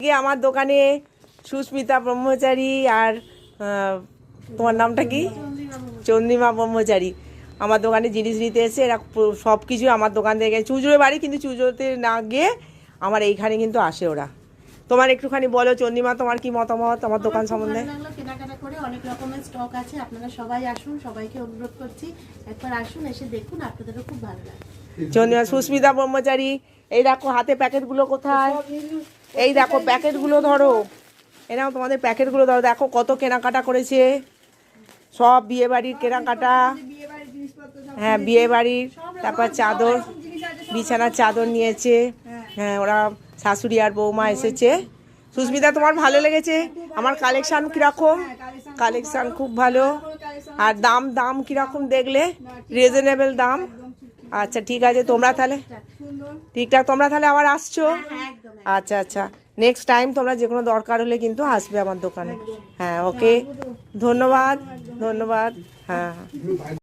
আমার দোকানে সুস্মিতা ব্রহ্মচারী আর তোমার নামটা কি? চন্দ্রিমা ব্রহ্মচারী আমার দোকানে জিনিস নিতে এসে এরা সব কিছু আমার দোকান থেকে চুজোড়ে বাড়ি, কিন্তু চুজোড়তে না গিয়ে আমার এইখানে কিন্তু আসে ওরা। তোমার একটুখানি বলো চন্দ্রিমা, তোমার কি মতামত আমার দোকান সম্বন্ধে? কেনাকাটা করে অনেক রকমের স্টক আছে, আপনারা সবাই আসুন, সবাইকে অনুরোধ করছি একবার আসুন, এসে দেখুন, আপনাদেরও খুব ভালো লাগবে। চন্দ্রিমা, সুস্মিতা ব্রহ্মচারী, এই দেখো হাতে প্যাকেটগুলো কোথায়, এই দেখো প্যাকেটগুলো ধরো, এরাও তোমাদের প্যাকেটগুলো ধরো, দেখো কত কেনাকাটা করেছে, সব বিয়ে বাড়ির কেনাকাটা। হ্যাঁ, বিয়ে বাড়ির, তারপর চাদর, বিছানার চাদর নিয়েছে। হ্যাঁ, ওরা শাশুড়ি আর বৌমা এসেছে। সুস্মিতা, তোমার ভালো লেগেছে আমার কালেকশান? কীরকম কালেকশান? খুব ভালো। আর দাম দাম কীরকম দেখলে? রিজনেবল দাম। আচ্ছা ঠিক আছে, তোমরা তাহলে ঠিকঠাক, তোমরা তাহলে আবার আসছো? আচ্ছা আচ্ছা, নেক্সট টাইম তোমরা যে কোনো দরকার হলে কিন্তু আসবে আমার দোকানে। হ্যাঁ, ওকে, ধন্যবাদ ধন্যবাদ। হ্যাঁ।